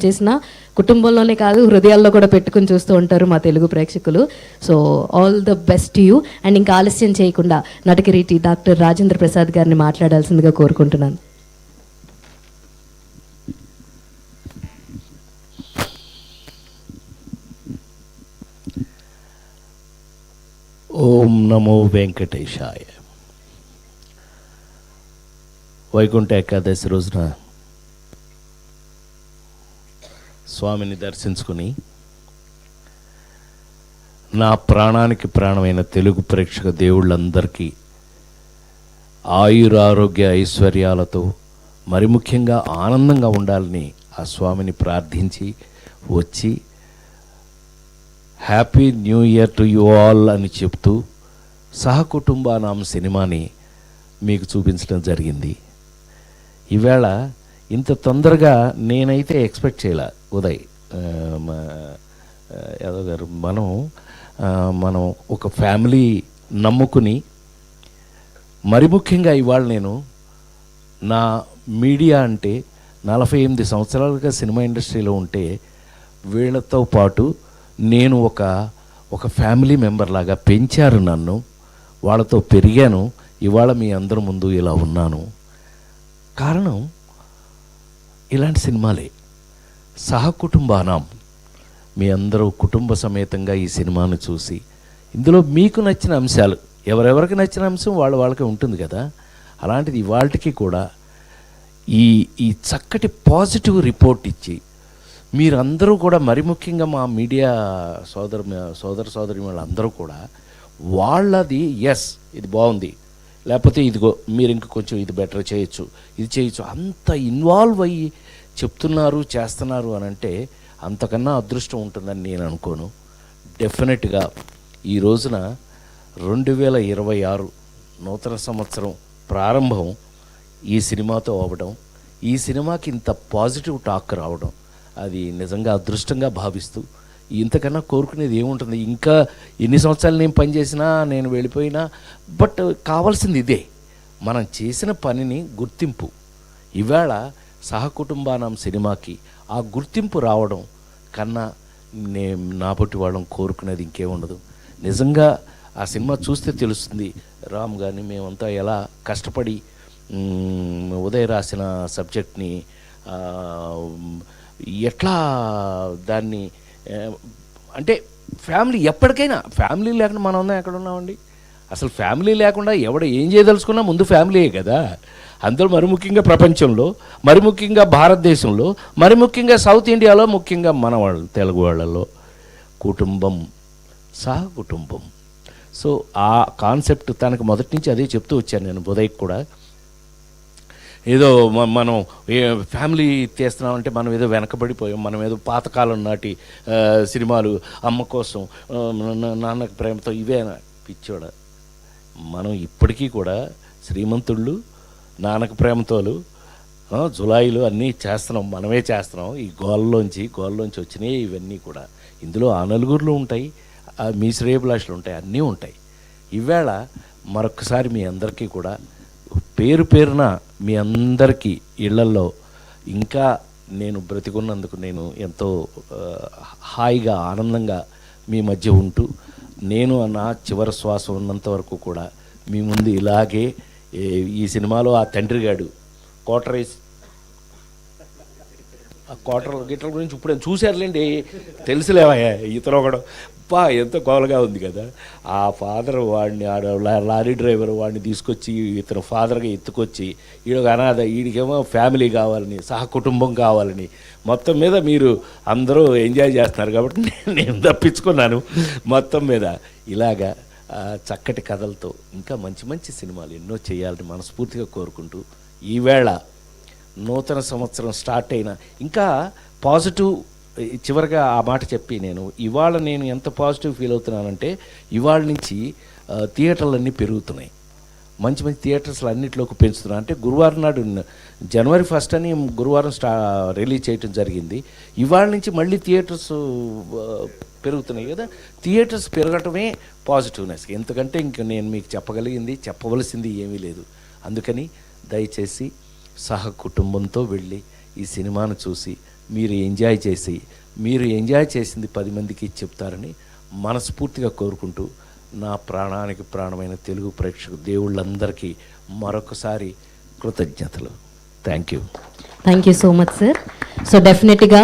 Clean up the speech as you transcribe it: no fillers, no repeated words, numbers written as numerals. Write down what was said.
చేసిన కుటుంబంలోనే కాదు హృదయాల్లో కూడా పెట్టుకుని చూస్తూ ఉంటారు మా తెలుగు ప్రేక్షకులు. So all the best you. And ఇంకా ఆలస్యం చేయకుండా నటకిరీటి డాక్టర్ రాజేంద్ర ప్రసాద్ గారిని మాట్లాడాల్సిందిగా కోరుకుంటున్నాను. ఓం నమో వెంకటేశాయ. వైకుంఠ ఏకాదశి రోజున స్వామిని దర్శించుకుని నా ప్రాణానికి ప్రాణమైన తెలుగు ప్రేక్షక దేవుళ్ళందరికీ ఆయురారోగ్య ఐశ్వర్యాలతో మరి ముఖ్యంగా ఆనందంగా ఉండాలని ఆ స్వామిని ప్రార్థించి వచ్చి happy new year to you all అని చెప్తూ సహకుటుంబానాం సినిమాని మీకు చూపించడం జరిగింది. ఈవేళ ఇంత తొందరగా నేనైతే ఎక్స్పెక్ట్ చేయలే. ఉదయ్ యాదవ్ గారు, మనం ఒక ఫ్యామిలీ నమ్ముకుని మరి ముఖ్యంగా ఇవాళ నేను నా మీడియా అంటే 48 సంవత్సరాలుగా సినిమా ఇండస్ట్రీలో ఉంటే వీళ్ళతో పాటు నేను ఒక ఫ్యామిలీ మెంబర్ లాగా పెంచారు నన్ను, వాళ్ళతో పెరిగాను. ఇవాళ మీ అందరి ముందు ఇలా ఉన్నాను. కారణం ఇలాంటి సినిమాలే. సహకుటుంబానాం, మీ అందరూ కుటుంబ సమేతంగా ఈ సినిమాను చూసి ఇందులో మీకు నచ్చిన అంశాలు, ఎవరెవరికి నచ్చిన అంశం వాళ్ళకి ఉంటుంది కదా, అలాంటిది ఇవాళకి కూడా ఈ చక్కటి పాజిటివ్ రిపోర్ట్ ఇచ్చి మీరందరూ కూడా మరి ముఖ్యంగా మా మీడియా సోదరి వాళ్ళందరూ కూడా వాళ్ళది ఎస్ ఇది బాగుంది, లేకపోతే ఇదిగో మీరు ఇంక కొంచెం ఇది బెటర్ చేయొచ్చు, ఇది చేయొచ్చు, అంత ఇన్వాల్వ్ అయ్యి చెప్తున్నారు చేస్తున్నారు అని అంటే అంతకన్నా అదృష్టం ఉంటుందని నేను అనుకోను. డెఫినెట్గా ఈ రోజున 2026 నూతన సంవత్సరం ప్రారంభం ఈ సినిమాతో అవ్వడం, ఈ సినిమాకి ఇంత పాజిటివ్ టాక్ రావడం అది నిజంగా అదృష్టంగా భావిస్తూ ఇంతకన్నా కోరుకునేది ఏముంటుంది. ఇంకా ఎన్ని సంవత్సరాలు నేను పనిచేసినా నేను వెళ్ళిపోయినా బట్ కావాల్సింది ఇదే, మనం చేసిన పనిని గుర్తింపు. ఇవాళ సహకుటుంబానం సినిమాకి ఆ గుర్తింపు రావడం కన్నా నా పొట్టి వాళ్ళం కోరుకునేది ఇంకేముండదు. నిజంగా ఆ సినిమా చూస్తే తెలుస్తుంది రామ్ గారిని మేమంతా ఎలా కష్టపడి ఉదయ్ రాసిన సబ్జెక్ట్ని ఎట్లా దాన్ని అంటే ఫ్యామిలీ ఎప్పటికైనా ఫ్యామిలీ లేకుండా మనం ఉందా ఎక్కడ ఉన్నామండి. అసలు ఫ్యామిలీ లేకుండా ఏం చేయదలుచుకున్నా ముందు ఫ్యామిలీయే కదా. అందులో మరి ముఖ్యంగా ప్రపంచంలో, మరి ముఖ్యంగా భారతదేశంలో, మరి ముఖ్యంగా సౌత్ ఇండియాలో, ముఖ్యంగా మన వాళ్ళు తెలుగు వాళ్ళలో కుటుంబం, సహకుటుంబం. సో ఆ కాన్సెప్ట్ తనకు మొదటి నుంచి అదే చెప్తూ వచ్చాను నేను ఉదయ్కి కూడా. ఏదో మనం ఫ్యామిలీ తీస్తున్నామంటే మనం ఏదో వెనకబడిపోయాం, మనం ఏదో పాతకాలం నాటి సినిమాలు అమ్మ కోసం నాన్నకి ప్రేమతో ఇవే పిచ్చోడ. మనం ఇప్పటికీ కూడా శ్రీమంతుళ్ళు, నాన్నకి ప్రేమతోలు, జులాయిలు అన్నీ చేస్తున్నాం, మనమే చేస్తున్నాం. ఈ గోల్లోంచి వచ్చినాయి ఇవన్నీ కూడా. ఇందులో ఆ నలుగురులు ఉంటాయి, మీ శ్రేయభిలాషలు ఉంటాయి, అన్నీ ఉంటాయి. ఈవేళ మరొకసారి మీ అందరికీ కూడా పేరు పేరున మీ అందరికీ ఇళ్లల్లో ఇంకా నేను బ్రతికున్నందుకు నేను ఎంతో హాయిగా ఆనందంగా మీ మధ్య ఉంటూ నేను నా చివరి శ్వాస ఉన్నంత వరకు కూడా మీ ముందు ఇలాగే ఈ సినిమాలో ఆ తండ్రిగాడు కోటరేసి ఆ గిట్ల గురించి ఇప్పుడు చూశారులేండి, తెలుసులేవా ఇతను ఒకడు ఎంతో గోలగా ఉంది కదా. ఆ ఫాదర్ వాడిని లారీ డ్రైవర్ వాడిని తీసుకొచ్చి ఇతను ఫాదర్గా ఎత్తుకొచ్చి ఈడొక అనాథ, వీడికేమో ఫ్యామిలీ కావాలని, సహకుటుంబం కావాలని, మొత్తం మీద మీరు అందరూ ఎంజాయ్ చేస్తున్నారు కాబట్టి నేను తప్పించుకున్నాను. మొత్తం మీద ఇలాగా చక్కటి కథలతో ఇంకా మంచి మంచి సినిమాలు ఎన్నో చేయాలని మనస్ఫూర్తిగా కోరుకుంటూ ఈవేళ నూతన సంవత్సరం స్టార్ట్ అయిన ఇంకా పాజిటివ్, చివరిగా ఆ మాట చెప్పి ఇవాళ నేను ఎంత పాజిటివ్ ఫీల్ అవుతున్నానంటే ఇవాళ నుంచి థియేటర్లన్నీ పెరుగుతున్నాయి, మంచి మంచి థియేటర్స్లు అన్నింటిలోకి పెంచుతున్నాను. అంటే గురువారం నాడు January 1 అని గురువారం రిలీజ్ చేయటం జరిగింది. ఇవాళ నుంచి మళ్ళీ థియేటర్స్ పెరుగుతున్నాయి కదా. థియేటర్స్ పెరగటమే పాజిటివ్నెస్. ఎందుకంటే ఇంక నేను మీకు చెప్పవలసింది ఏమీ లేదు. అందుకని దయచేసి సహకుటుంబంతో వెళ్ళి ఈ సినిమాను చూసి మీరు ఎంజాయ్ చేసి మీరు ఎంజాయ్ చేసింది 10 మందికి చెప్తారని మనస్ఫూర్తిగా కోరుకుంటూ నా ప్రాణానికి ప్రాణమైన తెలుగు ప్రేక్షకు దేవుళ్ళందరికీ మరొకసారి కృతజ్ఞతలు. Thank you so much sir. So డెఫినెట్గా